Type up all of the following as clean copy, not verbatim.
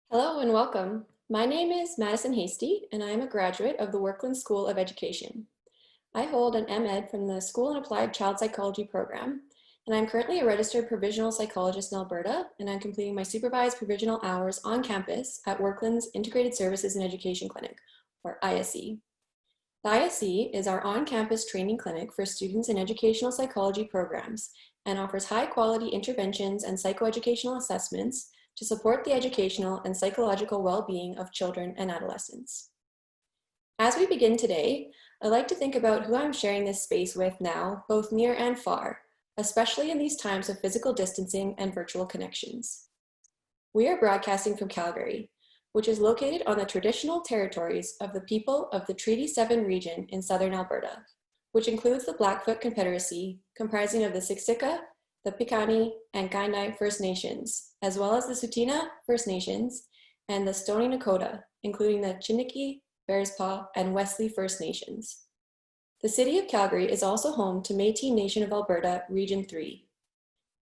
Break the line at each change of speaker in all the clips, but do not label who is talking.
Hello and welcome. My name is Madison Hasty, and I am a graduate of the Workland School of Education. I hold an MEd from the School and Applied Child Psychology program, and I'm currently a registered provisional psychologist in Alberta, and I'm completing my supervised provisional hours on campus at Workland's Integrated Services and Education Clinic, or ISE. The ISE is our on-campus training clinic for students in educational psychology programs and offers high-quality interventions and psychoeducational assessments to support the educational and psychological well-being of children and adolescents. As we begin today, I'd like to think about who I'm sharing this space with now, both near and far, especially in these times of physical distancing and virtual connections. We are broadcasting from Calgary, which is located on the traditional territories of the people of the Treaty 7 region in southern Alberta, which includes the Blackfoot Confederacy, comprising of the Siksika, the Piikani, and Kainai First Nations, as well as the Tsuut'ina First Nations and the Stoney Nakoda, including the Chiniki, Bearspaw, and Wesley First Nations. The city of Calgary is also home to Métis Nation of Alberta, Region 3.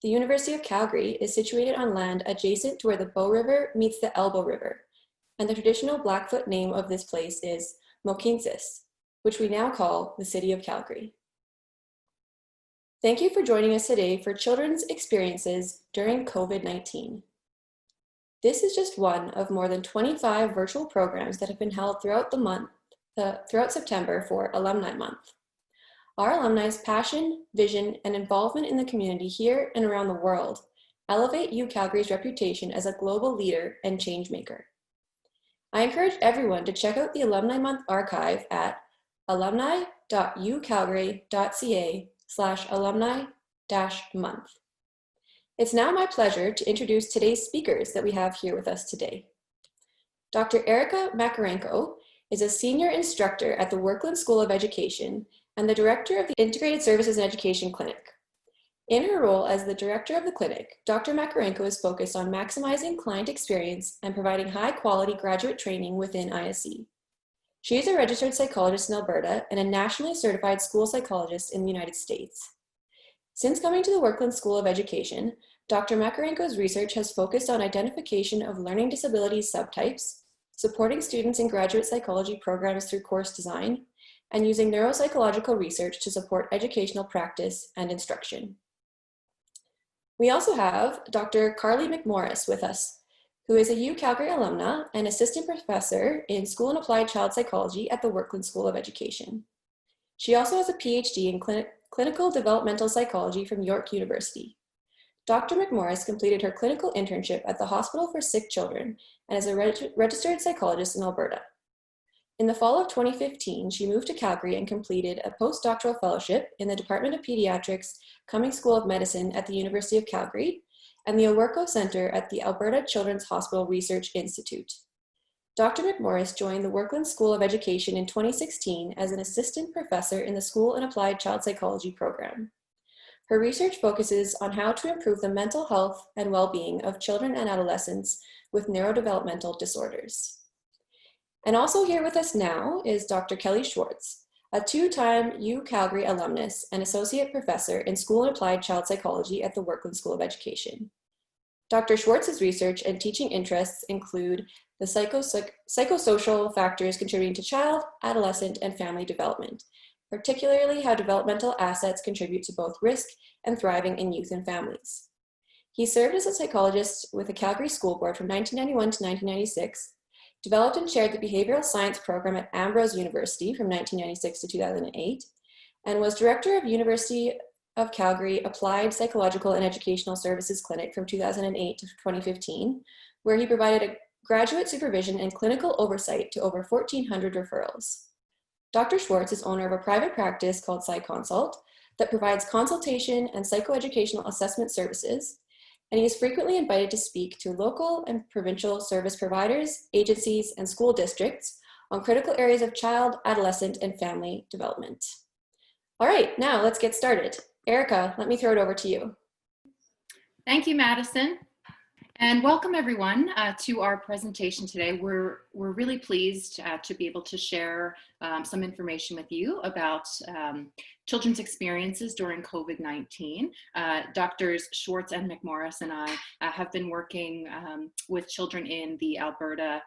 The University of Calgary is situated on land adjacent to where the Bow River meets the Elbow River, and the traditional Blackfoot name of this place is Mohkinstsis, which we now call the City of Calgary. Thank you for joining us today for Children's Experiences during COVID-19. This is just one of more than 25 virtual programs that have been held throughout September for Alumni Month. Our alumni's passion, vision, and involvement in the community here and around the world elevate UCalgary's reputation as a global leader and change maker. I encourage everyone to check out the Alumni Month archive at alumni.ucalgary.ca/alumni-month. It's now my pleasure to introduce today's speakers that we have here with us today. Dr. Erica Makarenko is a senior instructor at the Workland School of Education and the director of the Integrated Services and Education Clinic. In her role as the director of the clinic, Dr. Makarenko is focused on maximizing client experience and providing high-quality graduate training within ISE. She is a registered psychologist in Alberta and a nationally certified school psychologist in the United States. Since coming to the Workland School of Education, Dr. Makarenko's research has focused on identification of learning disabilities subtypes, supporting students in graduate psychology programs through course design, and using neuropsychological research to support educational practice and instruction. We also have Dr. Carly McMorris with us, who is a UCalgary alumna and assistant professor in School and Applied Child Psychology at the Workland School of Education. She also has a PhD in Clinical Developmental Psychology from York University. Dr. McMorris completed her clinical internship at the Hospital for Sick Children and is a registered psychologist in Alberta. In the fall of 2015, she moved to Calgary and completed a postdoctoral fellowship in the Department of Pediatrics, Cummings School of Medicine at the University of Calgary, and the Owerko Center at the Alberta Children's Hospital Research Institute. Dr. McMorris joined the Workland School of Education in 2016 as an assistant professor in the School and Applied Child Psychology program. Her research focuses on how to improve the mental health and well-being of children and adolescents with neurodevelopmental disorders. And also here with us now is Dr. Kelly Schwartz, a two-time UCalgary alumnus and associate professor in School and Applied Child Psychology at the Workland School of Education. Dr. Schwartz's research and teaching interests include the psychosocial factors contributing to child, adolescent, and family development, particularly how developmental assets contribute to both risk and thriving in youth and families. He served as a psychologist with the Calgary School Board from 1991 to 1996, developed and chaired the behavioral science program at Ambrose University from 1996 to 2008, and was director of University of Calgary Applied Psychological and Educational Services Clinic from 2008 to 2015, where he provided a graduate supervision and clinical oversight to over 1,400 referrals. Dr. Schwartz is owner of a private practice called PsyConsult that provides consultation and psychoeducational assessment services, and he is frequently invited to speak to local and provincial service providers, agencies, and school districts on critical areas of child, adolescent, and family development. All right, now let's get started. Erica, let me throw it over to you.
Thank you, Madison. And welcome everyone to our presentation today. We're really pleased to be able to share some information with you about children's experiences during COVID-19. Doctors Schwartz and McMorris and I have been working with children in the Alberta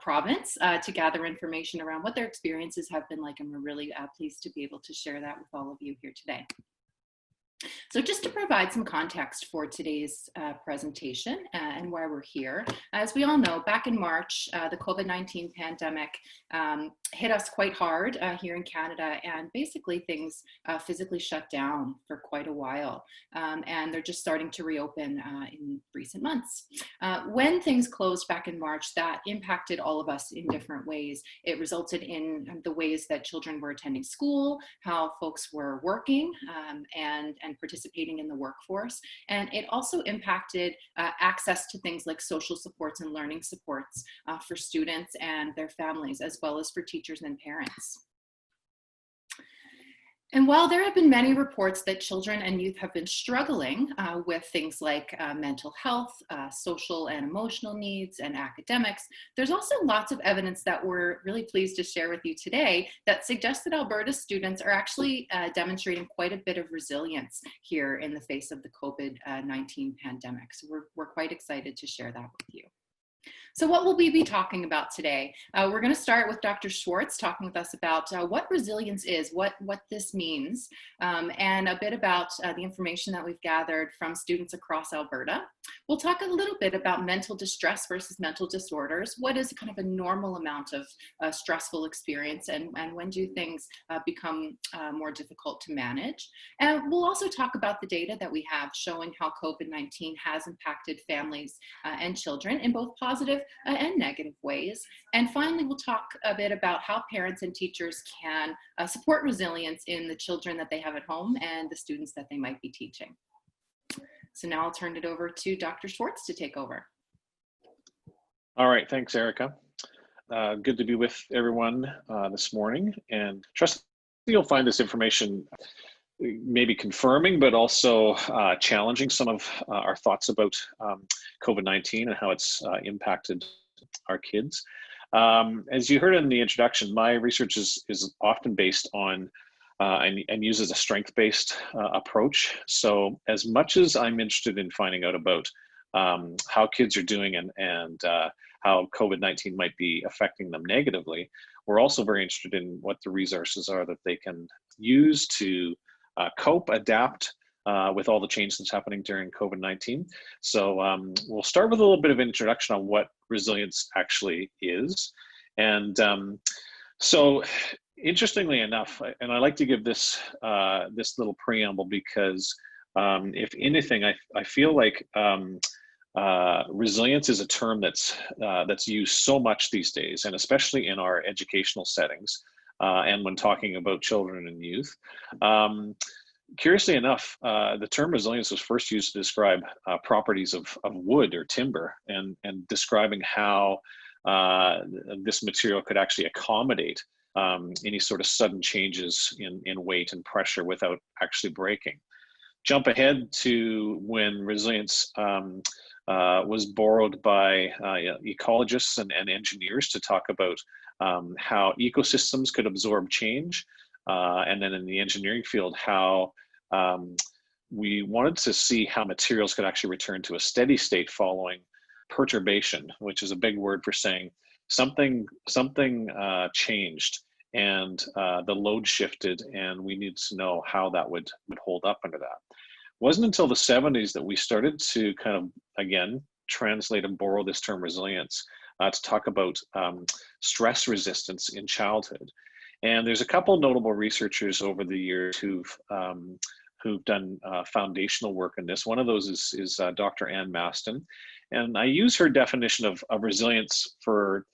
province to gather information around what their experiences have been like, and we're really pleased to be able to share that with all of you here today. So just to provide some context for today's presentation and why we're here, as we all know, back in March, the COVID-19 pandemic hit us quite hard here in Canada, and basically things physically shut down for quite a while, and they're just starting to reopen in recent months. When things closed back in March, that impacted all of us in different ways. It resulted in the ways that children were attending school, how folks were working, and participating in the workforce. And it also impacted access to things like social supports and learning supports for students and their families, as well as for teachers and parents. And while there have been many reports that children and youth have been struggling with things like mental health, social and emotional needs, and academics, there's also lots of evidence that we're really pleased to share with you today that suggests that Alberta students are actually demonstrating quite a bit of resilience here in the face of the COVID-19 pandemic. So we're quite excited to share that with you. So what will we be talking about today? We're going to start with Dr. Schwartz talking with us about what resilience is, what this means, and a bit about the information that we've gathered from students across Alberta. We'll talk a little bit about mental distress versus mental disorders. What is kind of a normal amount of stressful experience, and when do things become more difficult to manage? And we'll also talk about the data that we have showing how COVID-19 has impacted families and children in both positive and negative ways. And finally, we'll talk a bit about how parents and teachers can support resilience in the children that they have at home and the students that they might be teaching. So now I'll turn it over to Dr. Schwartz to take over.
All right, thanks, Erica. Good to be with everyone this morning, and trust you'll find this information maybe confirming, but also challenging some of our thoughts about COVID-19 and how it's impacted our kids. As you heard in the introduction, my research is often based on and uses a strength-based approach. So as much as I'm interested in finding out about how kids are doing and how COVID-19 might be affecting them negatively, we're also very interested in what the resources are that they can use to cope, adapt with all the change that's happening during COVID-19. So we'll start with a little bit of an introduction on what resilience actually is. And so interestingly enough, and I like to give this this little preamble because if anything, I feel like resilience is a term that's used so much these days, and especially in our educational settings and when talking about children and youth. Curiously enough, the term resilience was first used to describe properties of wood or timber, and describing how this material could actually accommodate any sort of sudden changes in weight and pressure without actually breaking. Jump ahead to when resilience was borrowed by ecologists and engineers to talk about how ecosystems could absorb change. And then in the engineering field, how we wanted to see how materials could actually return to a steady state following perturbation, which is a big word for saying something changed and the load shifted, and we needed to know how that would hold up under that. It wasn't until the 70s that we started to kind of, again, translate and borrow this term resilience to talk about stress resistance in childhood. And there's a couple notable researchers over the years who've done foundational work in this. One of those is Dr. Ann Maston. And I use her definition of resilience for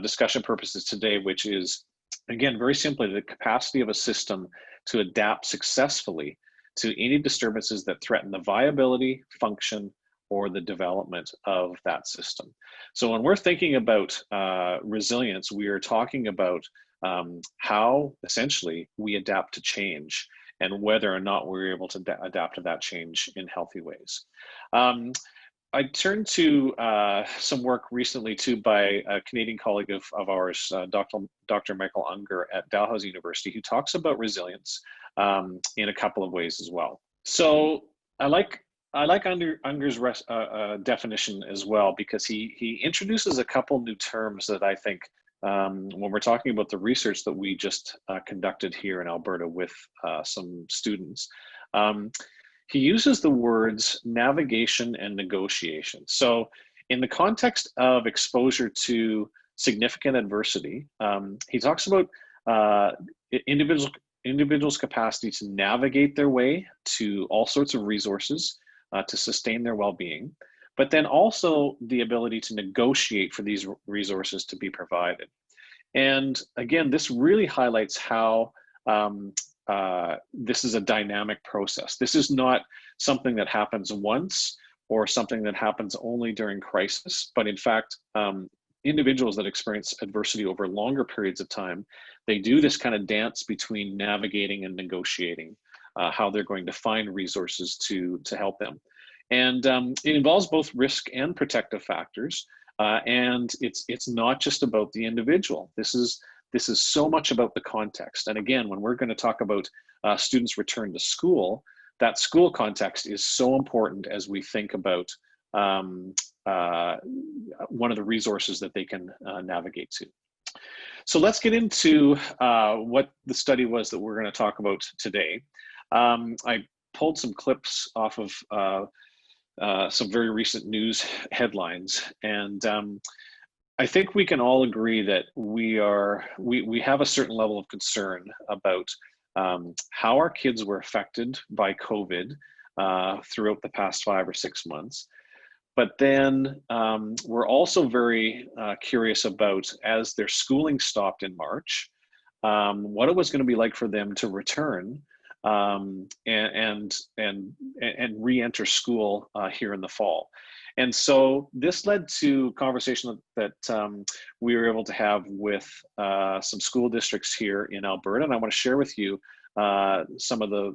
discussion purposes today, which is, again, very simply, the capacity of a system to adapt successfully to any disturbances that threaten the viability, function, or the development of that system. So when we're thinking about resilience, we are talking about how essentially we adapt to change and whether or not we're able to adapt to that change in healthy ways. I turned to some work recently too by a Canadian colleague of ours, Dr. Michael Unger at Dalhousie University, who talks about resilience in a couple of ways as well. So I like Unger's definition as well, because he introduces a couple new terms that I think when we're talking about the research that we just conducted here in Alberta with some students. He uses the words navigation and negotiation. So in the context of exposure to significant adversity, he talks about individuals' capacity to navigate their way to all sorts of resources to sustain their well-being, but then also the ability to negotiate for these resources to be provided. And again, this really highlights how this is a dynamic process. This is not something that happens once or something that happens only during crisis, but in fact, individuals that experience adversity over longer periods of time, they do this kind of dance between navigating and negotiating how they're going to find resources to help them. And it involves both risk and protective factors. And it's not just about the individual. This is so much about the context. And again, when we're going to talk about students' return to school, that school context is so important as we think about one of the resources that they can navigate to. So let's get into what the study was that we're going to talk about today. I pulled some clips off of some very recent news headlines, and I think we can all agree that we have a certain level of concern about how our kids were affected by COVID throughout the past 5 or 6 months. But then we're also very curious about, as their schooling stopped in March, what it was going to be like for them to return and re-enter school here in the fall. And so this led to conversation that we were able to have with some school districts here in Alberta, and I want to share with you some of the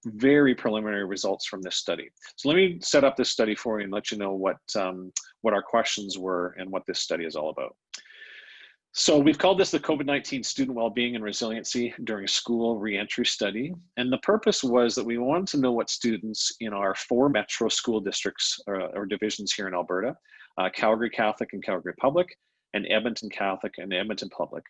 very preliminary results from this study. So let me set up this study for you and let you know what our questions were and what this study is all about. So we've called this the COVID-19 Student Wellbeing and Resiliency During School Reentry Study. And the purpose was that we wanted to know what students in our 4 metro school districts or divisions here in Alberta, Calgary Catholic and Calgary Public, and Edmonton Catholic and Edmonton Public,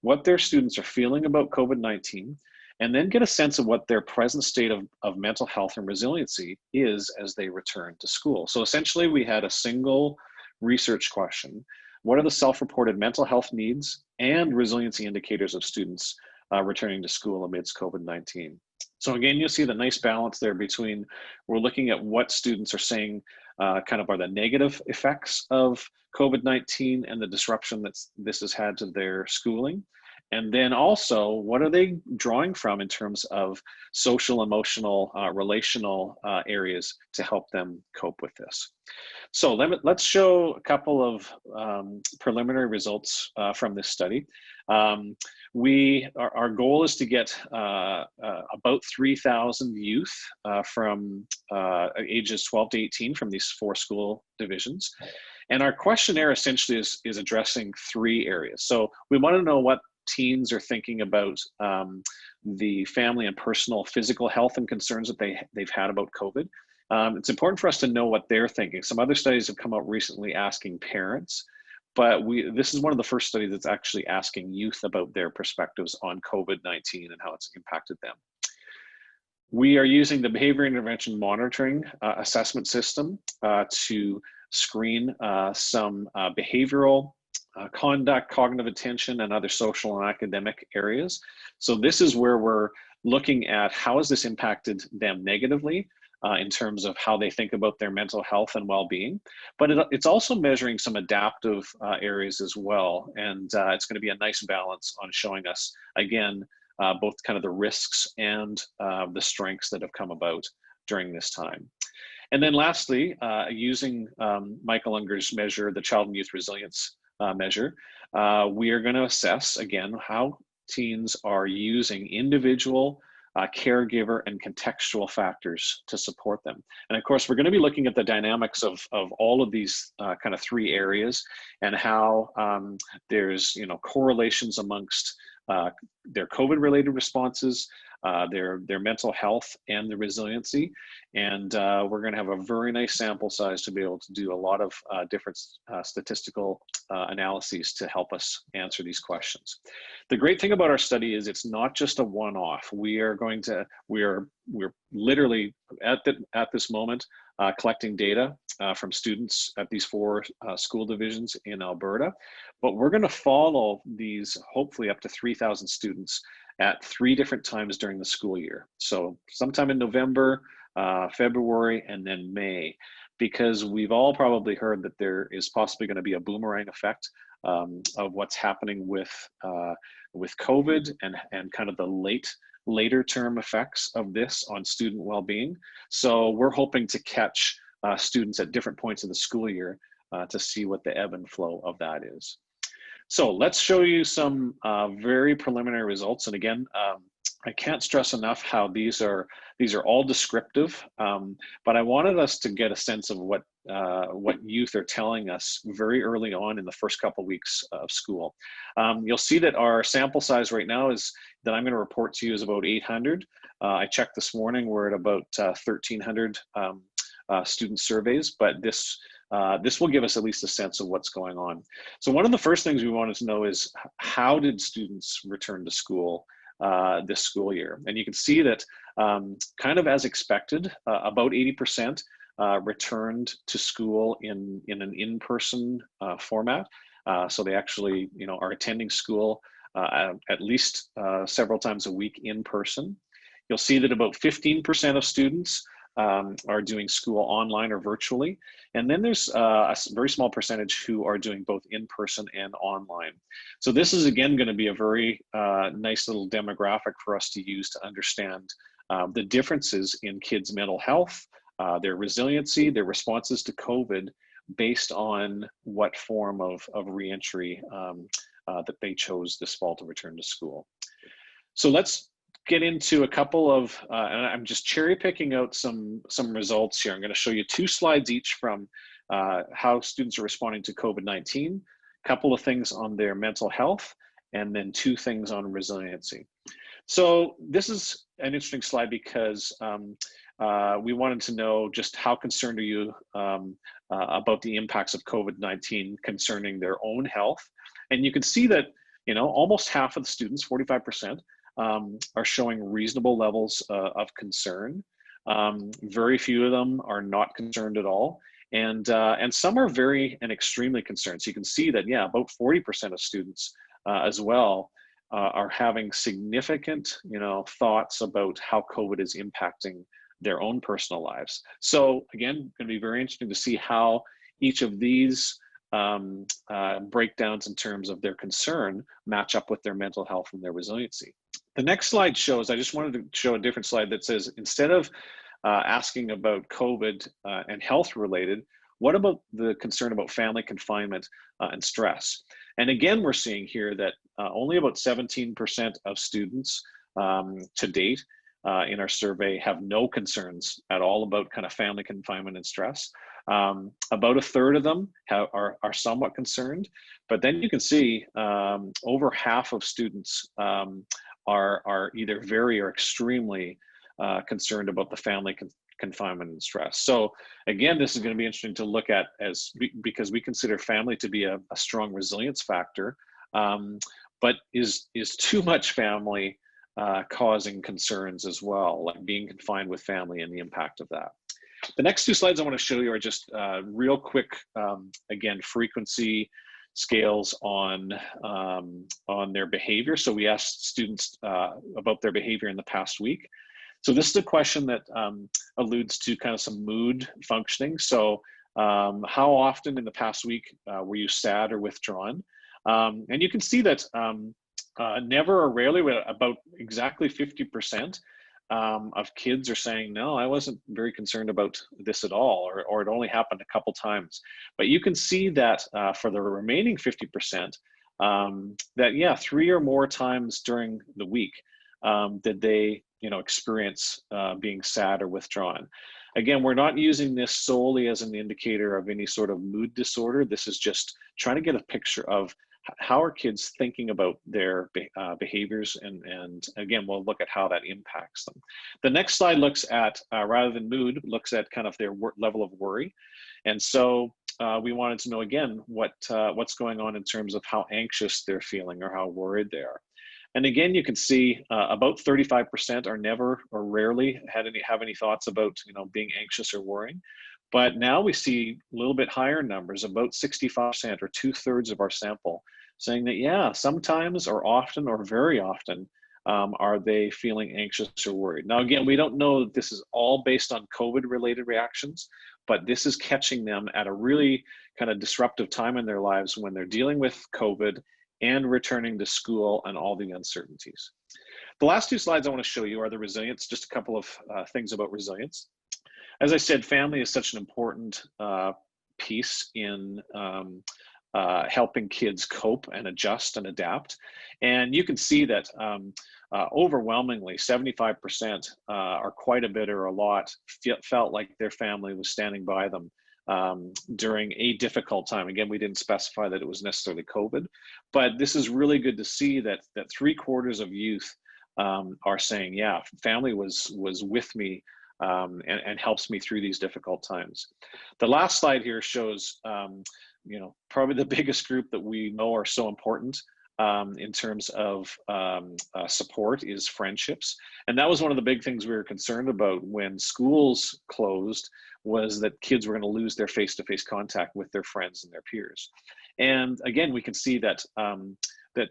what their students are feeling about COVID-19, and then get a sense of what their present state of mental health and resiliency is as they return to school. So essentially we had a single research question. What are the self-reported mental health needs and resiliency indicators of students returning to school amidst COVID-19? So again, you'll see the nice balance there between, we're looking at what students are saying kind of are the negative effects of COVID-19 and the disruption that this has had to their schooling. And then also, what are they drawing from in terms of social, emotional, relational areas to help them cope with this? So let's show a couple of preliminary results from this study. Our goal is to get about 3,000 youth from ages 12 to 18 from these 4 school divisions. And our questionnaire essentially is addressing 3 areas. So we want to know what teens are thinking about the family and personal physical health and concerns that they've had about COVID. It's important for us to know what they're thinking. Some other studies have come out recently asking parents, but this is one of the first studies that's actually asking youth about their perspectives on COVID-19 and how it's impacted them. We are using the Behavior Intervention Monitoring Assessment System to screen some behavioral conduct, cognitive attention, and other social and academic areas. So this is where we're looking at how has this impacted them negatively in terms of how they think about their mental health and well-being. But it's also measuring some adaptive areas as well. And it's going to be a nice balance on showing us, again, both kind of the risks and the strengths that have come about during this time. And then lastly, using Michael Unger's measure, the Child and Youth Resilience measure, we are going to assess, again, how teens are using individual caregiver, and contextual factors to support them. And of course, we're going to be looking at the dynamics of all of these kind of three areas, and how there's correlations amongst their COVID-related responses, their mental health, and the resiliency. And we're going to have a very nice sample size to be able to do a lot of different statistical analyses to help us answer these questions. The great thing about our study is it's not just a one-off. We're literally at this moment collecting data from students at these 4 school divisions in Alberta, but we're going to follow these hopefully up to 3,000 students at 3 different times during the school year. So sometime in November, February, and then May, because we've all probably heard that there is possibly going to be a boomerang effect of what's happening with COVID and kind of the later term effects of this on student well-being. So we're hoping to catch students at different points of the school year to see what the ebb and flow of that is. So let's show you some very preliminary results. And again, I can't stress enough how these are all descriptive, but I wanted us to get a sense of what youth are telling us very early on in the first couple weeks of school. You'll see that our sample size right now is that I'm going to report to you is about 800. I checked this morning, we're at about 1,300 student surveys, but this will give us at least a sense of what's going on. So one of the first things we wanted to know is, how did students return to school this school year? And you can see that kind of as expected, about 80% returned to school in an in-person format. So they actually are attending school at least several times a week in person. You'll see that about 15% of students are doing school online or virtually. And then there's a very small percentage who are doing both in person and online. So this is again going to be a very nice little demographic for us to use to understand the differences in kids' mental health, their resiliency, their responses to COVID, based on what form of reentry that they chose this fall to return to school. So let's get into a couple of, and I'm just cherry picking out some results here. I'm going to show you 2 slides each from how students are responding to COVID-19, a couple of things on their mental health, and then 2 things on resiliency. So this is an interesting slide because we wanted to know just how concerned are you about the impacts of COVID-19 concerning their own health. And you can see that, almost half of the students, 45%, are showing reasonable levels of concern. Very few of them are not concerned at all. And some are very and extremely concerned. So you can see that, yeah, about 40% of students as well are having significant, thoughts about how COVID is impacting their own personal lives. So again, going to be very interesting to see how each of these breakdowns in terms of their concern match up with their mental health and their resiliency. The next slide shows, I just wanted to show a different slide that says, instead of asking about COVID and health related, what about the concern about family confinement and stress? And again, we're seeing here that only about 17% of students to date in our survey have no concerns at all about kind of family confinement and stress. About a third of them are somewhat concerned, but then you can see over half of students are either very or extremely concerned about the family confinement and stress. So again, this is going to be interesting to look at because we consider family to be a strong resilience factor, but is too much family causing concerns as well, like being confined with family and the impact of that. The next 2 slides I want to show you are just real quick, again, frequency scales on their behavior. So we asked students about their behavior in the past week. So this is a question that alludes to kind of some mood functioning. So how often in the past week were you sad or withdrawn? And you can see that never or rarely, about exactly 50% of kids are saying, no, I wasn't very concerned about this at all, or it only happened a couple times. But you can see that for the remaining 50%, that yeah, 3 or more times during the week did they experience being sad or withdrawn. Again, we're not using this solely as an indicator of any sort of mood disorder. This is just trying to get a picture of how are kids thinking about their behaviors, and again, we'll look at how that impacts them. The next slide looks at, rather than mood, looks at kind of their level of worry. And so we wanted to know, again, what's going on in terms of how anxious they're feeling or how worried they are. And again, you can see about 35% are never or rarely have any thoughts about being anxious or worrying. But now we see a little bit higher numbers, about 65% or 2/3 of our sample, saying that yeah, sometimes or often or very often are they feeling anxious or worried. Now again, we don't know that this is all based on COVID-related reactions, but this is catching them at a really kind of disruptive time in their lives when they're dealing with COVID and returning to school and all the uncertainties. The last two slides I want to show you are the resilience, just a couple of things about resilience. As I said, family is such an important piece in helping kids cope and adjust and adapt. And you can see that overwhelmingly 75% are quite a bit or a lot felt like their family was standing by them during a difficult time. Again, we didn't specify that it was necessarily COVID, but this is really good to see that 3/4 of youth are saying, yeah, family was with me and helps me through these difficult times. The last slide here shows, probably the biggest group that we know are so important in terms of support is friendships. And that was one of the big things we were concerned about when schools closed, was that kids were going to lose their face-to-face contact with their friends and their peers. And again, we can see that that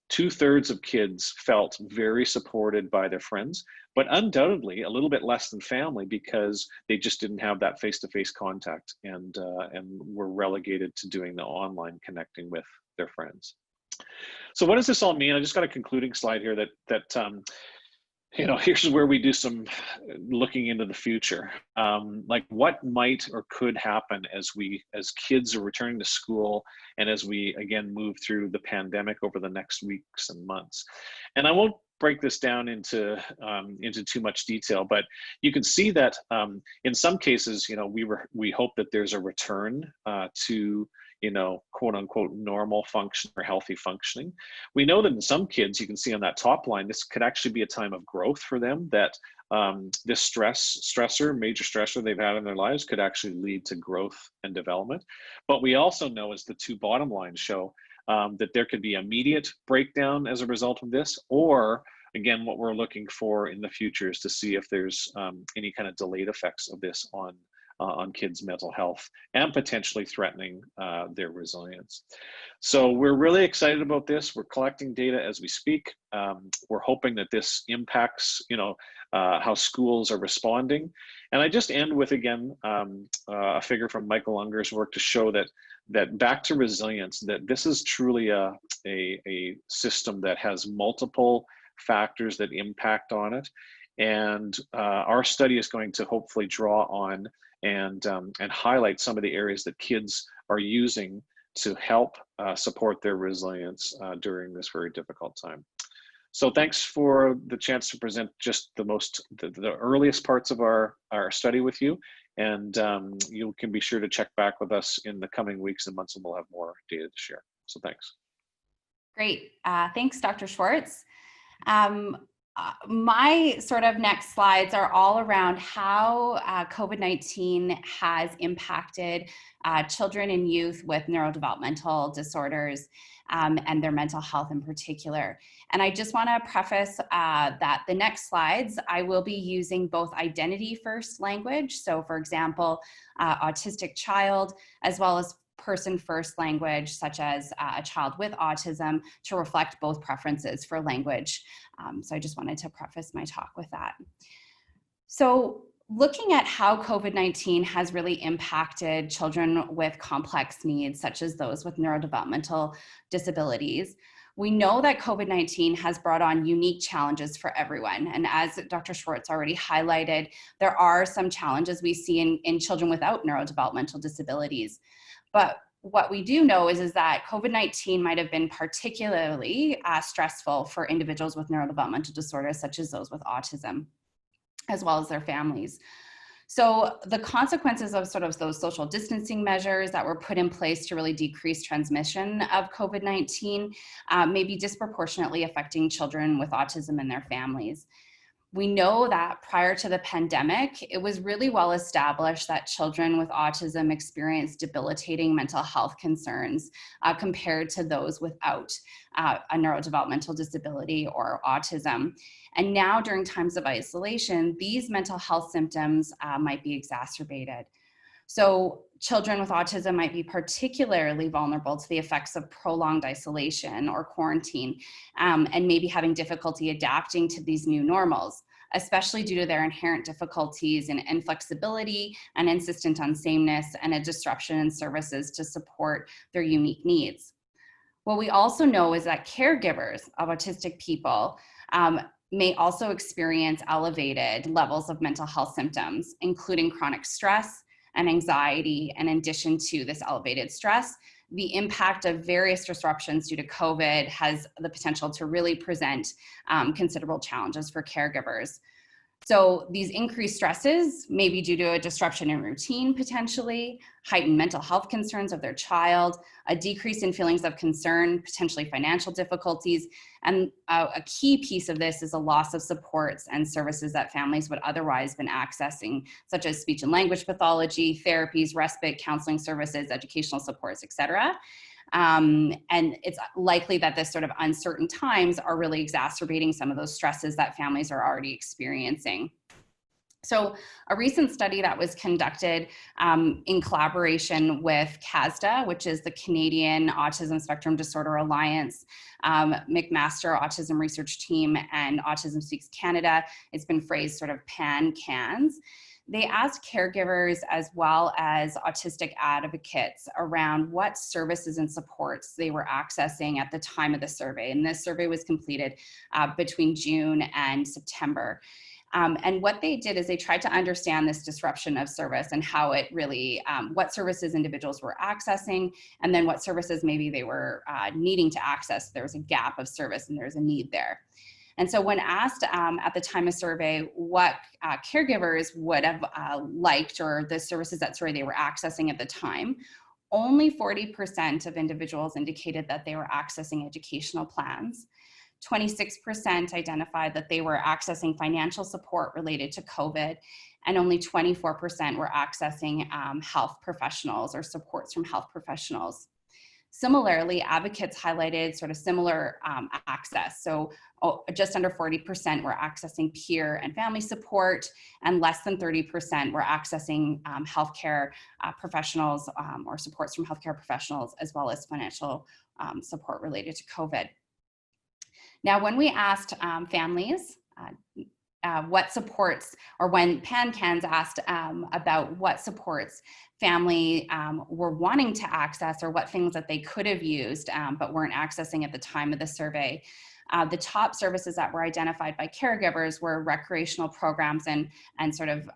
2/3 of kids felt very supported by their friends, but undoubtedly a little bit less than family, because they just didn't have that face-to-face contact and were relegated to doing the online connecting with their friends. So what does this all mean? I just got a concluding slide here that here's where we do some looking into the future. Like what might or could happen as kids are returning to school and as we again move through the pandemic over the next weeks and months. And I won't break this down into too much detail, but you can see that in some cases, we hope that there's a return to quote unquote normal function or healthy functioning. We know that in some kids, you can see on that top line, this could actually be a time of growth for them, that this major stressor they've had in their lives could actually lead to growth and development. But we also know, as the two bottom lines show, that there could be immediate breakdown as a result of this, or again, what we're looking for in the future is to see if there's any kind of delayed effects of this on kids' mental health and potentially threatening their resilience. So we're really excited about this. We're collecting data as we speak. We're hoping that this impacts, how schools are responding. And I just end with, again, a figure from Michael Unger's work to show that back to resilience, that this is truly a system that has multiple factors that impact on it. And our study is going to hopefully draw on and highlight some of the areas that kids are using to help support their resilience during this very difficult time. So thanks for the chance to present just the earliest parts of our study with you. And you can be sure to check back with us in the coming weeks and months, and we'll have more data to share. So thanks.
Great. Thanks, Dr. Schwartz. My sort of next slides are all around how COVID-19 has impacted children and youth with neurodevelopmental disorders and their mental health in particular. And I just want to preface that the next slides, I will be using both identity first language. So for example, autistic child, as well as person first language, such as a child with autism, to reflect both preferences for language. So I just wanted to preface my talk with that. So looking at how COVID-19 has really impacted children with complex needs, such as those with neurodevelopmental disabilities, we know that COVID-19 has brought on unique challenges for everyone. And as Dr. Schwartz already highlighted, there are some challenges we see in children without neurodevelopmental disabilities. But what we do know is that COVID-19 might have been particularly stressful for individuals with neurodevelopmental disorders, such as those with autism, as well as their families. So the consequences of sort of those social distancing measures that were put in place to really decrease transmission of COVID-19 may be disproportionately affecting children with autism and their families. We know that prior to the pandemic, it was really well established that children with autism experience debilitating mental health concerns compared to those without a neurodevelopmental disability or autism. And now during times of isolation, these mental health symptoms might be exacerbated. So children with autism might be particularly vulnerable to the effects of prolonged isolation or quarantine, and maybe having difficulty adapting to these new normals, especially due to their inherent difficulties in inflexibility and insistence on sameness and a disruption in services to support their unique needs. What we also know is that caregivers of autistic people may also experience elevated levels of mental health symptoms, including chronic stress and anxiety. And in addition to this elevated stress, the impact of various disruptions due to COVID has the potential to really present considerable challenges for caregivers. So these increased stresses may be due to a disruption in routine, potentially, heightened mental health concerns of their child, a decrease in feelings of concern, potentially financial difficulties. And a key piece of this is a loss of supports and services that families would otherwise been accessing, such as speech and language pathology, therapies, respite, counseling services, educational supports, et cetera. And it's likely that this sort of uncertain times are really exacerbating some of those stresses that families are already experiencing. So a recent study that was conducted in collaboration with CASDA, which is the Canadian Autism Spectrum Disorder Alliance, McMaster Autism Research Team, and Autism Speaks Canada, it's been phrased sort of PAN-CANS. They asked caregivers as well as autistic advocates around what services and supports they were accessing at the time of the survey. And this survey was completed between June and September. And what they did is they tried to understand this disruption of service and how it really, what services individuals were accessing, and then what services maybe they were needing to access. There was a gap of service and there's a need there. And so when asked at the time of survey what caregivers would have liked, or the services that they were accessing at the time, only 40% of individuals indicated that they were accessing educational plans. 26% identified that they were accessing financial support related to COVID, and only 24% were accessing health professionals or supports from health professionals. Similarly, advocates highlighted sort of similar access. So just under 40% were accessing peer and family support, and less than 30% were accessing healthcare professionals or supports from healthcare professionals, as well as financial support related to COVID. Now, when we asked families what supports, or when PAN-CANS asked about what supports family were wanting to access, or what things that they could have used but weren't accessing at the time of the survey, the top services that were identified by caregivers were recreational programs and sort of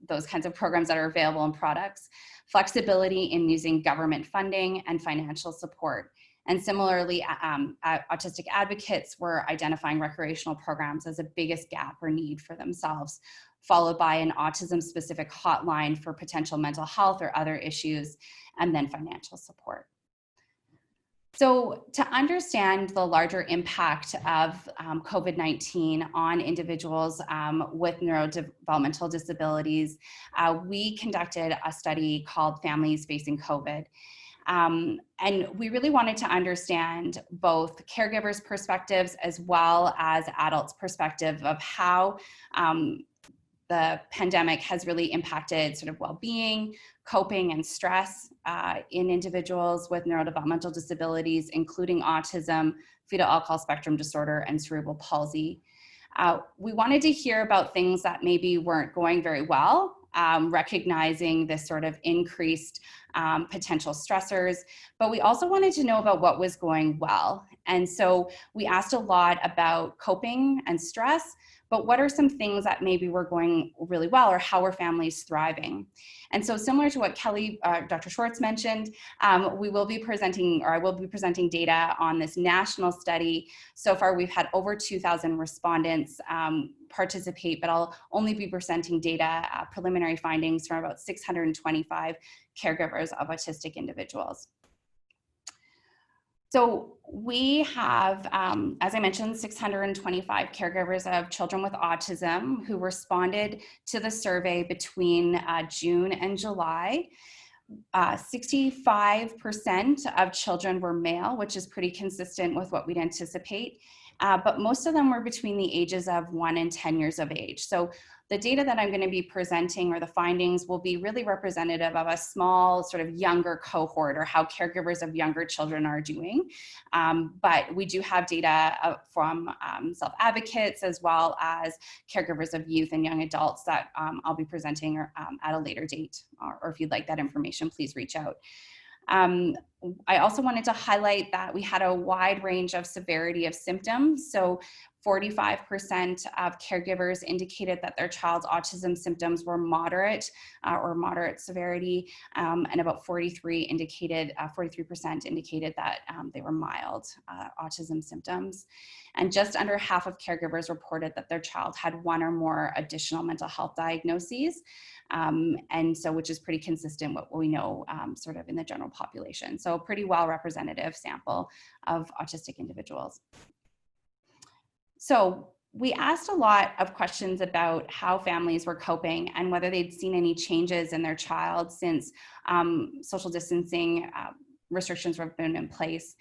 those kinds of programs that are available in products, flexibility in using government funding, and financial support. And similarly, autistic advocates were identifying recreational programs as the biggest gap or need for themselves, followed by an autism-specific hotline for potential mental health or other issues, and then financial support. So to understand the larger impact of COVID-19 on individuals with neurodevelopmental disabilities, we conducted a study called Families Facing COVID. And we really wanted to understand both caregivers' perspectives as well as adults' perspective of how the pandemic has really impacted sort of well-being, coping, and stress in individuals with neurodevelopmental disabilities, including autism, fetal alcohol spectrum disorder, and cerebral palsy. We wanted to hear about things that maybe weren't going very well, recognizing this sort of increased potential stressors, but we also wanted to know about what was going well. And so we asked a lot about coping and stress, but what are some things that maybe were going really well, or how are families thriving? And so similar to what Kelly, Dr. Schwartz mentioned, we will be presenting, or I will be presenting data on this national study. So far, we've had over 2,000 respondents participate, but I'll only be presenting data, preliminary findings from about 625 caregivers of autistic individuals. So we have, as I mentioned, 625 caregivers of children with autism who responded to the survey between June and July. 65% of children were male, which is pretty consistent with what we'd anticipate. But most of them were between the ages of 1 and 10 years of age. So the data that I'm going to be presenting, or the findings, will be really representative of a small sort of younger cohort, or how caregivers of younger children are doing. But we do have data from self-advocates, as well as caregivers of youth and young adults, that I'll be presenting at a later date. Or if you'd like that information, please reach out. I also wanted to highlight that we had a wide range of severity of symptoms. So 45% of caregivers indicated that their child's autism symptoms were moderate or moderate severity, and about 43% indicated that they were mild autism symptoms. And just under half of caregivers reported that their child had one or more additional mental health diagnoses. And so, which is pretty consistent with what we know sort of in the general population. So a pretty well representative sample of autistic individuals. So we asked a lot of questions about how families were coping and whether they'd seen any changes in their child since social distancing restrictions have been in place.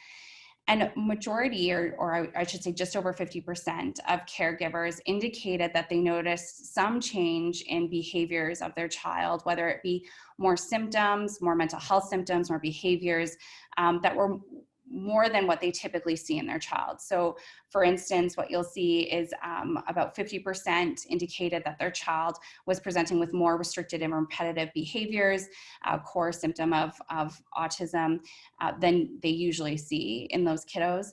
And majority, or I should say just over 50% of caregivers indicated that they noticed some change in behaviors of their child, whether it be more symptoms, more mental health symptoms, more behaviors that were more than what they typically see in their child. So for instance, what you'll see is about 50% indicated that their child was presenting with more restricted and repetitive behaviors, a core symptom of autism, than they usually see in those kiddos.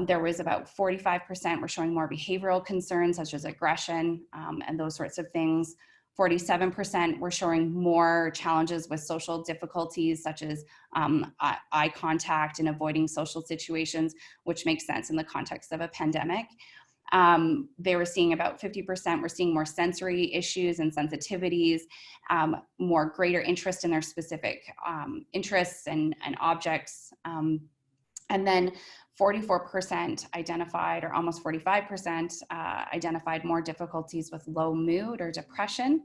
There was about 45% were showing more behavioral concerns, such as aggression and those sorts of things. 47% were showing more challenges with social difficulties, such as eye contact and avoiding social situations, which makes sense in the context of a pandemic. They were seeing about 50% were seeing more sensory issues and sensitivities, more greater interest in their specific interests and objects. And then 44% identified, or almost 45% identified more difficulties with low mood or depression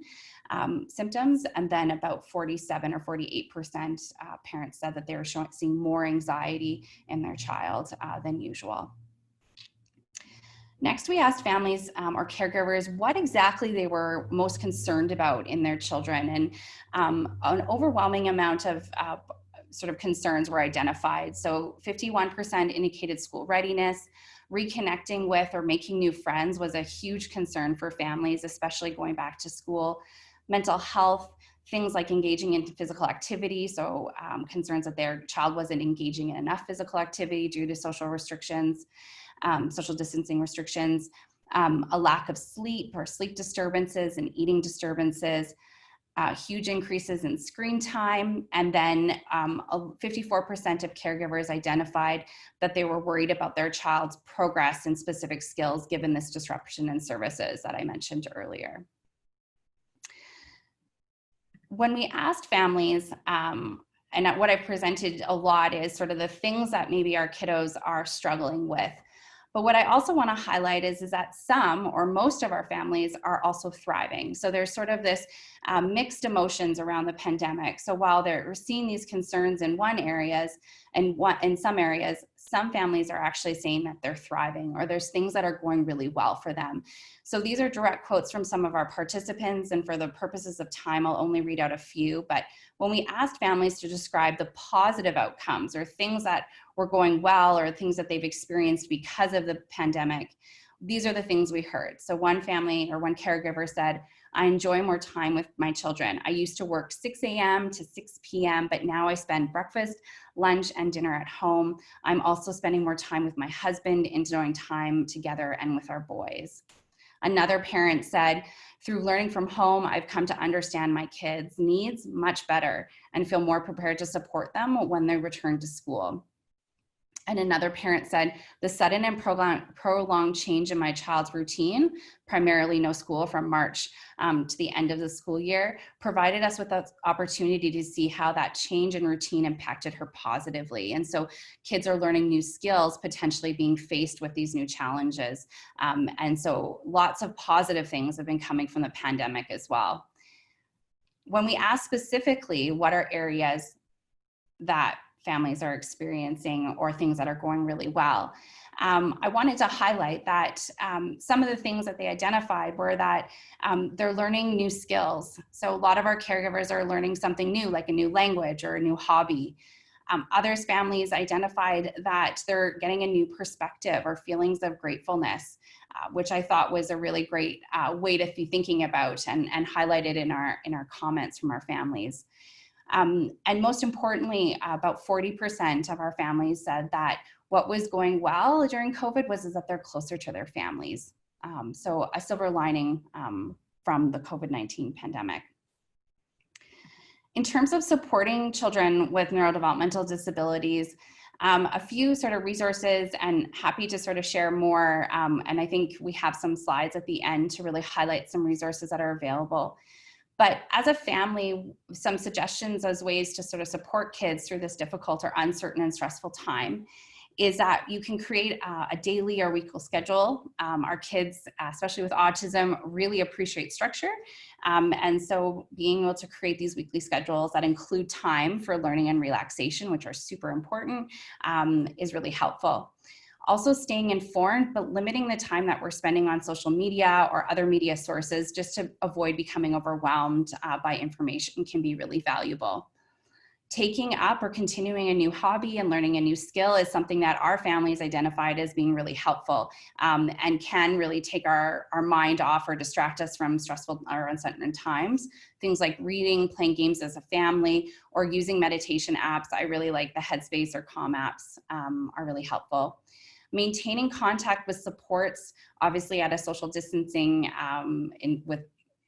symptoms. And then about 47 or 48% parents said that they were seeing more anxiety in their child than usual. Next, we asked families or caregivers what exactly they were most concerned about in their children. And an overwhelming amount of sort of concerns were identified. So 51% indicated school readiness. Reconnecting with or making new friends was a huge concern for families, especially going back to school. Mental health, things like engaging in physical activity. So concerns that their child wasn't engaging in enough physical activity due to social restrictions, social distancing restrictions, a lack of sleep or sleep disturbances and eating disturbances, huge increases in screen time, and then 54% of caregivers identified that they were worried about their child's progress in specific skills given this disruption in services that I mentioned earlier. When we asked families, and what I've presented a lot is sort of the things that maybe our kiddos are struggling with. But what I also want to highlight is that some or most of our families are also thriving. So there's sort of this mixed emotions around the pandemic. So while they're seeing these concerns in in some areas, some families are actually saying that they're thriving, or there's things that are going really well for them. So these are direct quotes from some of our participants, and for the purposes of time, I'll only read out a few. But when we asked families to describe the positive outcomes or things that were going well or things that they've experienced because of the pandemic, these are the things we heard. So one family or one caregiver said, "I enjoy more time with my children. I used to work 6 a.m. to 6 p.m., but now I spend breakfast, lunch, and dinner at home. I'm also spending more time with my husband, enjoying time together and with our boys." Another parent said, through learning from home, I've come to understand my kids' needs much better and feel more prepared to support them when they return to school. And another parent said, the sudden and prolonged change in my child's routine, primarily no school from March to the end of the school year, provided us with the opportunity to see how that change in routine impacted her positively. And so kids are learning new skills, potentially being faced with these new challenges. And so lots of positive things have been coming from the pandemic as well. When we ask specifically what are areas that families are experiencing or things that are going really well, I wanted to highlight that some of the things that they identified were that they're learning new skills. So a lot of our caregivers are learning something new, like a new language or a new hobby. Others families identified that they're getting a new perspective or feelings of gratefulness, which I thought was a really great way to be thinking about and highlighted in our comments from our families. And most importantly, about 40% of our families said that what was going well during COVID was that they're closer to their families. So a silver lining from the COVID-19 pandemic. In terms of supporting children with neurodevelopmental disabilities, a few sort of resources, and happy to sort of share more. And I think we have some slides at the end to really highlight some resources that are available. But as a family, some suggestions as ways to sort of support kids through this difficult or uncertain and stressful time is that you can create a daily or weekly schedule. Our kids, especially with autism, really appreciate structure. And so being able to create these weekly schedules that include time for learning and relaxation, which are super important, is really helpful. Also staying informed, but limiting the time that we're spending on social media or other media sources just to avoid becoming overwhelmed by information can be really valuable. Taking up or continuing a new hobby and learning a new skill is something that our families identified as being really helpful and can really take our mind off or distract us from stressful or uncertain times. Things like reading, playing games as a family, or using meditation apps. I really like the Headspace or Calm apps are really helpful. Maintaining contact with supports, obviously at a social distancing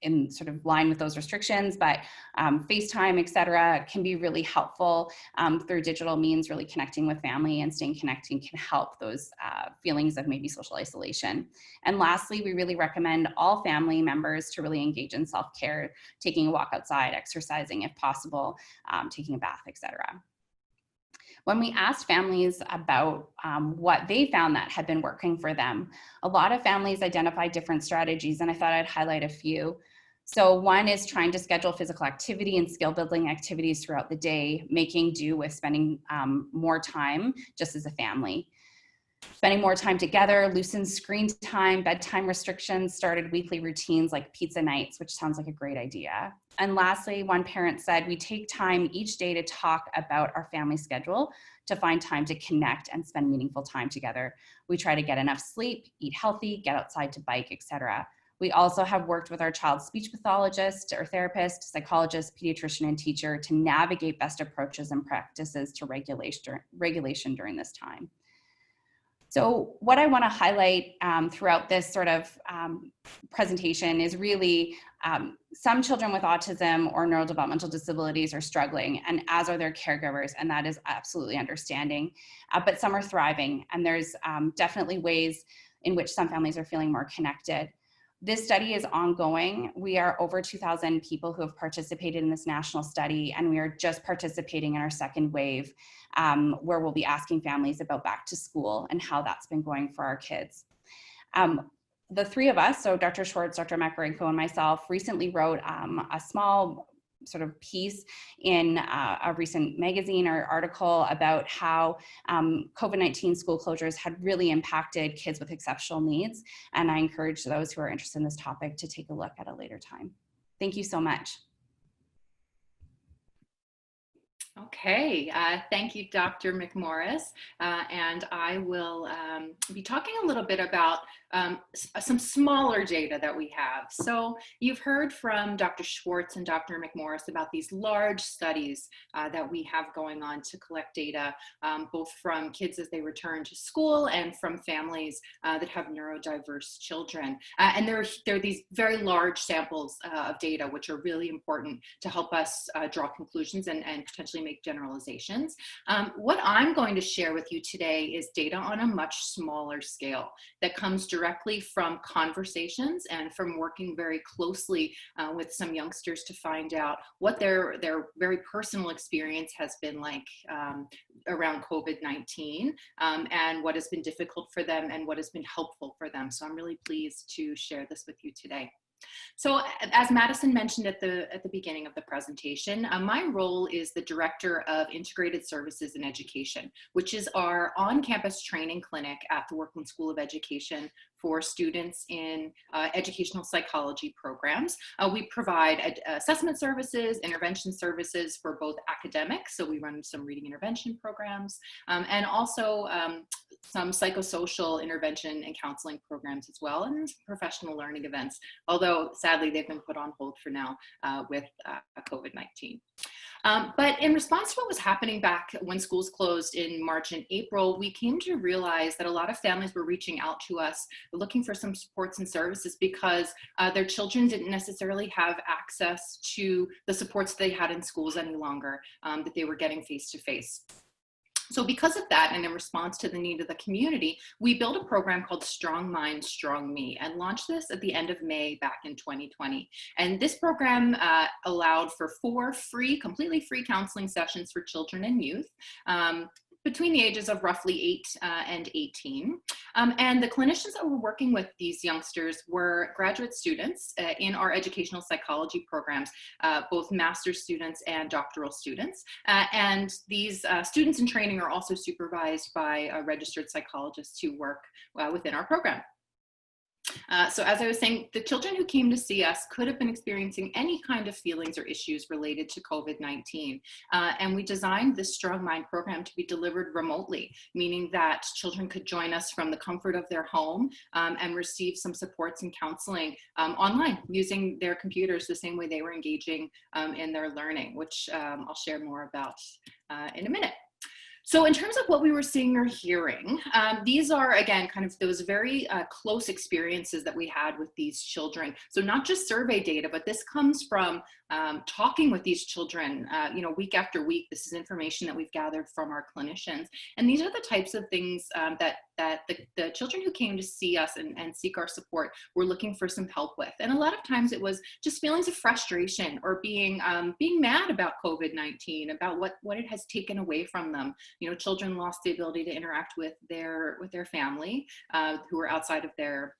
in sort of line with those restrictions, but FaceTime, et cetera, can be really helpful through digital means. Really connecting with family and staying connected can help those feelings of maybe social isolation. And lastly, we really recommend all family members to really engage in self-care, taking a walk outside, exercising if possible, taking a bath, et cetera. When we asked families about what they found that had been working for them, a lot of families identified different strategies, and I thought I'd highlight a few. So one is trying to schedule physical activity and skill building activities throughout the day, making do with spending more time just as a family. Spending more time together, loosened screen time, bedtime restrictions, started weekly routines like pizza nights, which sounds like a great idea. And lastly, one parent said, we take time each day to talk about our family schedule to find time to connect and spend meaningful time together. We try to get enough sleep, eat healthy, get outside to bike, etc. We also have worked with our child's speech pathologist or therapist, psychologist, pediatrician, and teacher to navigate best approaches and practices to regulation during this time. So what I want to highlight throughout this sort of presentation is really some children with autism or neurodevelopmental disabilities are struggling, and as are their caregivers, and that is absolutely understanding. But some are thriving, and there's definitely ways in which some families are feeling more connected. This study is ongoing. We are over 2,000 people who have participated in this national study, and we are just participating in our second wave, where we'll be asking families about back to school and how that's been going for our kids. The three of us, so Dr. Schwartz, Dr. Makarenko, and myself, recently wrote a small sort of piece in a recent magazine or article about how COVID-19 school closures had really impacted kids with exceptional needs. And I encourage those who are interested in this topic to take a look at a later time. Thank you so much.
Okay, thank you, Dr. McMorris. And I will be talking a little bit about some smaller data that we have. So you've heard from Dr. Schwartz and Dr. McMorris about these large studies that we have going on to collect data, both from kids as they return to school and from families that have neurodiverse children. And there are these very large samples of data, which are really important to help us draw conclusions and potentially make generalizations. What I'm going to share with you today is data on a much smaller scale that comes directly from conversations and from working very closely with some youngsters to find out what their very personal experience has been like around COVID-19 and what has been difficult for them and what has been helpful for them. So I'm really pleased to share this with you today. So as Madison mentioned at the beginning of the presentation, my role is the Director of Integrated Services in Education, which is our on-campus training clinic at the Workland School of Education for students in educational psychology programs. We provide assessment services, intervention services for both academics, so we run some reading intervention programs, and also some psychosocial intervention and counseling programs as well, and professional learning events, although sadly they've been put on hold for now with COVID-19. But in response to what was happening back when schools closed in March and April, we came to realize that a lot of families were reaching out to us looking for some supports and services because their children didn't necessarily have access to the supports they had in schools any longer, that they were getting face-to-face. So because of that, and in response to the need of the community, we built a program called Strong Mind, Strong Me, and launched this at the end of May back in 2020. And this program allowed for 4 completely free counseling sessions for children and youth. Between the ages of roughly 8 and 18. And the clinicians that were working with these youngsters were graduate students in our educational psychology programs, both master's students and doctoral students. And these students in training are also supervised by registered psychologists who work within our program. So as I was saying, the children who came to see us could have been experiencing any kind of feelings or issues related to COVID-19. And we designed this Strong Mind program to be delivered remotely, meaning that children could join us from the comfort of their home and receive some supports and counseling online using their computers the same way they were engaging in their learning, which I'll share more about in a minute. So in terms of what we were seeing or hearing, these are, again, kind of those very close experiences that we had with these children. So not just survey data, but this comes from talking with these children, week after week. This is information that we've gathered from our clinicians. And these are the types of things that the children who came to see us and seek our support were looking for some help with. And a lot of times it was just feelings of frustration or being mad about COVID-19, about what it has taken away from them. Children lost the ability to interact with their family who were outside of their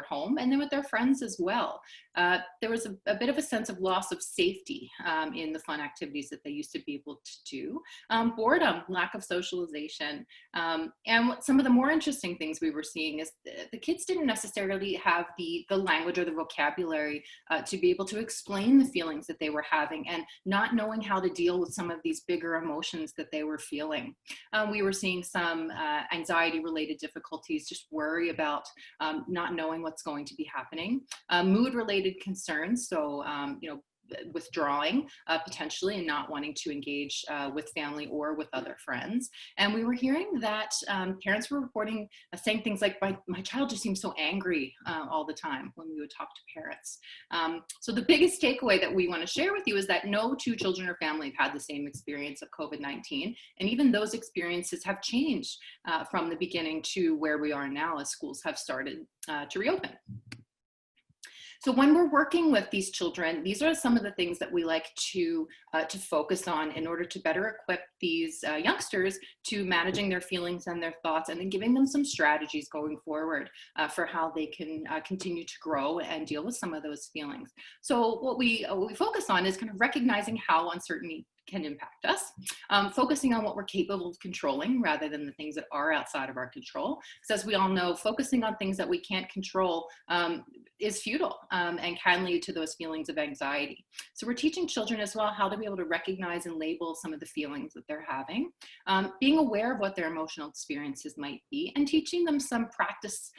home, and then with their friends as well. There was a bit of a sense of loss of safety in the fun activities that they used to be able to do. Boredom, lack of socialization. And some of the more interesting things we were seeing is the kids didn't necessarily have the language or the vocabulary to be able to explain the feelings that they were having, and not knowing how to deal with some of these bigger emotions that they were feeling. We were seeing some anxiety-related difficulties, just worry about not knowing what's going to be happening. Mood-related concerns, so withdrawing potentially and not wanting to engage with family or with other friends. And we were hearing that parents were reporting, saying things like, my child just seems so angry all the time when we would talk to parents. So the biggest takeaway that we want to share with you is that no 2 children or family have had the same experience of COVID-19. And even those experiences have changed from the beginning to where we are now as schools have started to reopen. So when we're working with these children, these are some of the things that we like to focus on in order to better equip these youngsters to managing their feelings and their thoughts, and then giving them some strategies going forward for how they can continue to grow and deal with some of those feelings. So what we focus on is kind of recognizing how uncertainty can impact us, focusing on what we're capable of controlling rather than the things that are outside of our control. Because as we all know, focusing on things that we can't control is futile and can lead to those feelings of anxiety. So we're teaching children as well how to be able to recognize and label some of the feelings that they're having, being aware of what their emotional experiences might be, and teaching them some practice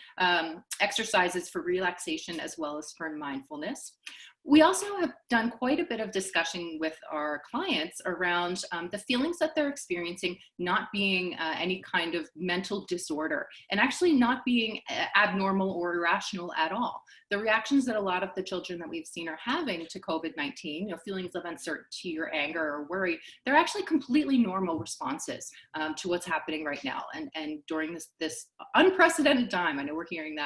exercises for relaxation as well as for mindfulness. We also have done quite a bit of discussion with our clients around the feelings that they're experiencing not being any kind of mental disorder, and actually not being abnormal or irrational at all. The reactions that a lot of the children that we've seen are having to COVID-19, feelings of uncertainty or anger or worry, they're actually completely normal responses to what's happening right now. And during this unprecedented time, I know we're hearing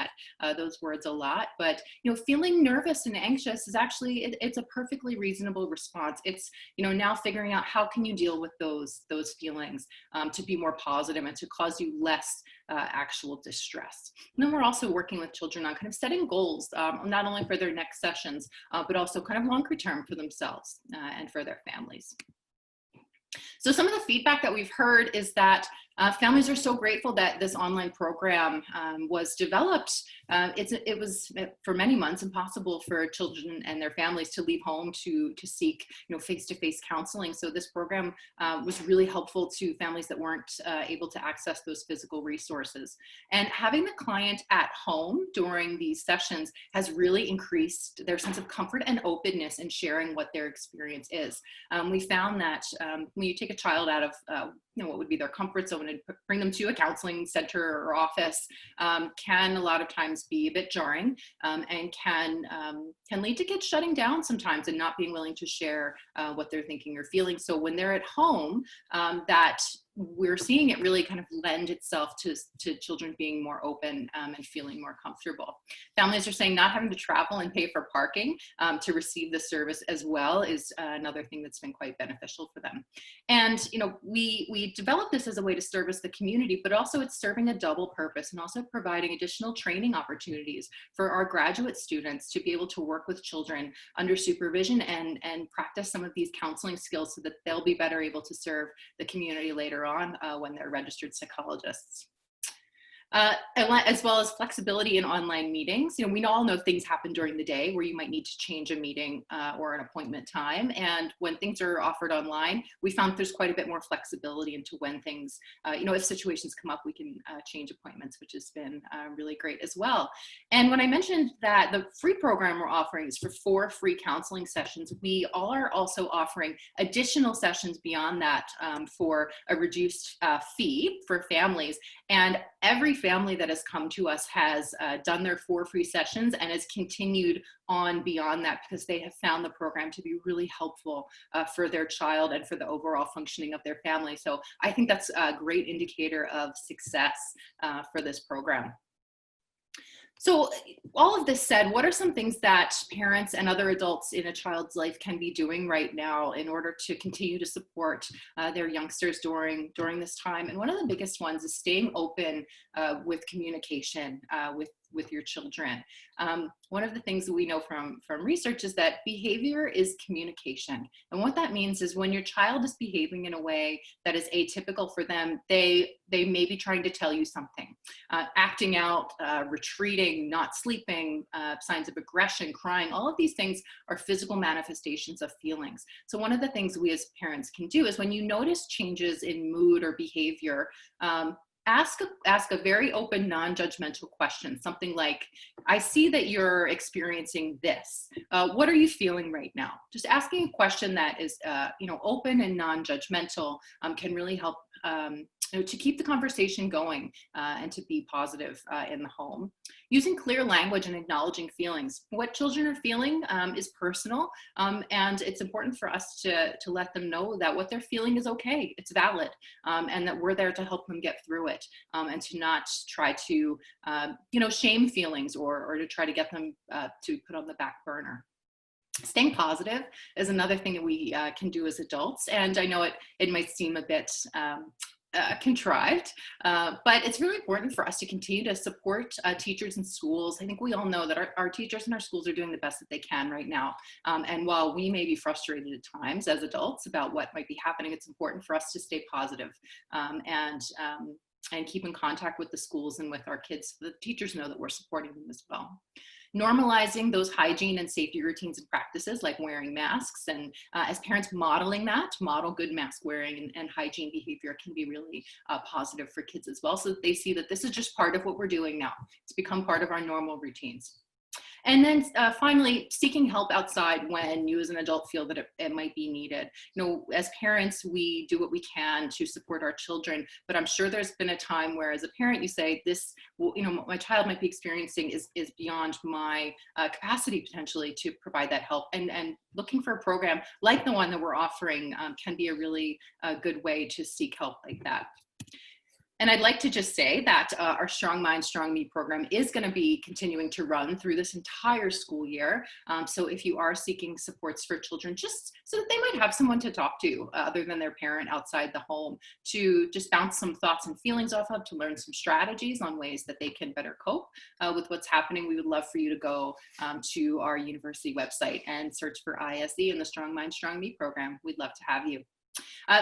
those words a lot, but feeling nervous and anxious is actually, it's a perfectly reasonable response. It's now figuring out how can you deal with those feelings to be more positive and to cause you less actual distress. And then we're also working with children on kind of setting goals, not only for their next sessions, but also kind of longer term for themselves and for their families. So some of the feedback that we've heard is that families are so grateful that this online program was developed. It was for many months impossible for children and their families to leave home to seek face-to-face counseling. So this program was really helpful to families that weren't able to access those physical resources. And having the client at home during these sessions has really increased their sense of comfort and openness in sharing what their experience is. We found that when you take a child out of what would be their comfort zone and bring them to a counseling center or office can a lot of times be a bit jarring and can lead to kids shutting down sometimes and not being willing to share what they're thinking or feeling. So when they're at home, that we're seeing it really kind of lend itself to children being more open and feeling more comfortable. Families are saying not having to travel and pay for parking to receive the service as well is another thing that's been quite beneficial for them. And we developed this as a way to service the community, but also it's serving a double purpose and also providing additional training opportunities for our graduate students to be able to work with children under supervision and practice some of these counseling skills so that they'll be better able to serve the community later on when they're registered psychologists. As well as flexibility in online meetings. We all know things happen during the day where you might need to change a meeting or an appointment time. And when things are offered online, we found there's quite a bit more flexibility into when things, if situations come up, we can change appointments, which has been really great as well. And when I mentioned that the free program we're offering is for 4 free counseling sessions, we are also offering additional sessions beyond that for a reduced fee for families. And every family that has come to us has done their 4 free sessions and has continued on beyond that because they have found the program to be really helpful for their child and for the overall functioning of their family. So I think that's a great indicator of success for this program. So all of this said, what are some things that parents and other adults in a child's life can be doing right now in order to continue to support their youngsters during this time? And one of the biggest ones is staying open with communication with your children. One of the things that we know from research is that behavior is communication. And what that means is when your child is behaving in a way that is atypical for them, they may be trying to tell you something. Acting out, retreating, not sleeping, signs of aggression, crying, all of these things are physical manifestations of feelings. So one of the things we as parents can do is when you notice changes in mood or behavior, ask a very open, non-judgmental question, something like, I see that you're experiencing this. What are you feeling right now? Just asking a question that is open and non-judgmental can really help to keep the conversation going and to be positive in the home. Using clear language and acknowledging feelings. What children are feeling is personal, and it's important for us to let them know that what they're feeling is okay, it's valid, and that we're there to help them get through it, and to not try to shame feelings or to try to get them to put on the back burner. Staying positive is another thing that we can do as adults, and I know it might seem a bit contrived, but it's really important for us to continue to support teachers and schools. I think we all know that our teachers and our schools are doing the best that they can right now. And while we may be frustrated at times as adults about what might be happening, it's important for us to stay positive and keep in contact with the schools and with our kids so the teachers know that we're supporting them as well. Normalizing those hygiene and safety routines and practices like wearing masks, and as parents modeling that, model good mask wearing and hygiene behavior can be really positive for kids as well, so that they see that this is just part of what we're doing now. It's become part of our normal routines. And then finally, seeking help outside when you as an adult feel that it might be needed. You know, as parents, we do what we can to support our children, but I'm sure there's been a time where as a parent you say, this, you know, my child might be experiencing is beyond my capacity potentially to provide that help. And looking for a program like the one that we're offering can be a really good way to seek help like that. And I'd like to just say that our Strong Mind, Strong Me program is going to be continuing to run through this entire school year. So if you are seeking supports for children, just so that they might have someone to talk to other than their parent outside the home, to just bounce some thoughts and feelings off of, to learn some strategies on ways that they can better cope with what's happening, we would love for you to go to our university website and search for ISE and the Strong Mind, Strong Me program. We'd love to have you.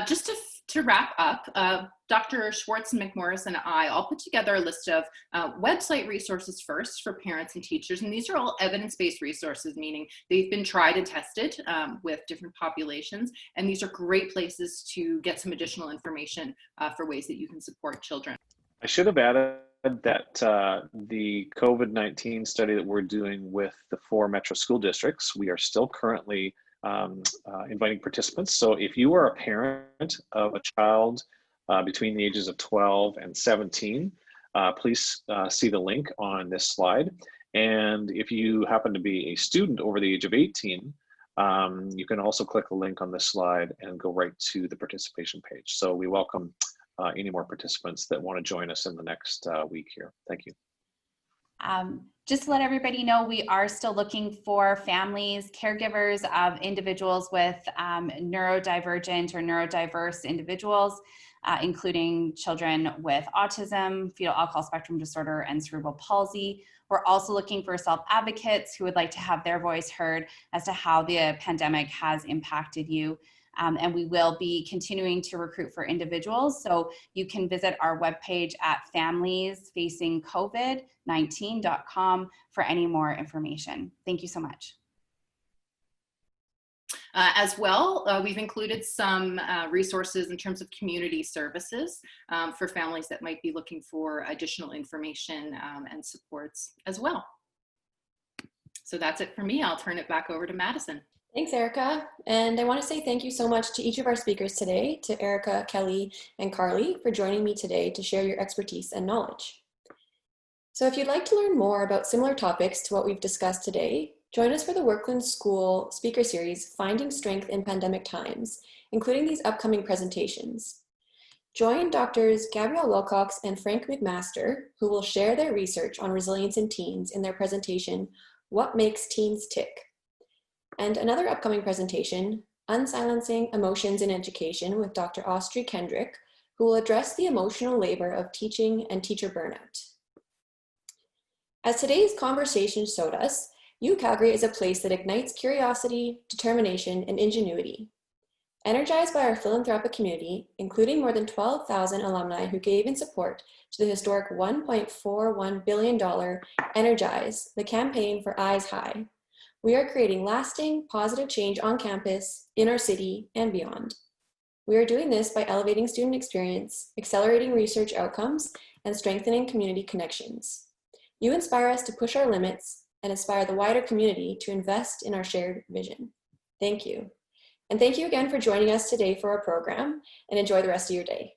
Just to wrap up, Dr. Schwartz and McMorris and I all put together a list of website resources first for parents and teachers, and these are all evidence-based resources, meaning they've been tried and tested with different populations, and these are great places to get some additional information for ways that you can support children.
I should have added that the COVID-19 study that we're doing with the 4 metro school districts, we are still currently inviting participants. So if you are a parent of a child between the ages of 12 and 17, please see the link on this slide. And if you happen to be a student over the age of 18, you can also click the link on this slide and go right to the participation page. So we welcome any more participants that want to join us in the next week here. Thank you.
Just to let everybody know, we are still looking for families, caregivers of individuals with neurodivergent or neurodiverse individuals, including children with autism, fetal alcohol spectrum disorder, and cerebral palsy. We're also looking for self-advocates who would like to have their voice heard as to how the pandemic has impacted you. And we will be continuing to recruit for individuals. So you can visit our webpage at familiesfacingcovid19.com for any more information. Thank you so much.
As well, we've included some resources in terms of community services for families that might be looking for additional information and supports as well. So that's it for me. I'll turn it back over to Madison.
Thanks, Erica. And I want to say thank you so much to each of our speakers today, to Erica, Kelly, and Carly for joining me today to share your expertise and knowledge. So if you'd like to learn more about similar topics to what we've discussed today, join us for the Workland School speaker series, Finding Strength in Pandemic Times, including these upcoming presentations. Join Drs. Gabrielle Wilcox and Frank McMaster, who will share their research on resilience in teens in their presentation, What Makes Teens Tick? And another upcoming presentation, Unsilencing Emotions in Education, with Dr. Austri Kendrick, who will address the emotional labor of teaching and teacher burnout. As today's conversation showed us, UCalgary is a place that ignites curiosity, determination, and ingenuity. Energized by our philanthropic community, including more than 12,000 alumni who gave in support to the historic $1.41 billion Energize, the campaign for Eyes High, we are creating lasting, positive change on campus, in our city, and beyond. We are doing this by elevating student experience, accelerating research outcomes, and strengthening community connections. You inspire us to push our limits and inspire the wider community to invest in our shared vision. Thank you. And thank you again for joining us today for our program, and enjoy the rest of your day.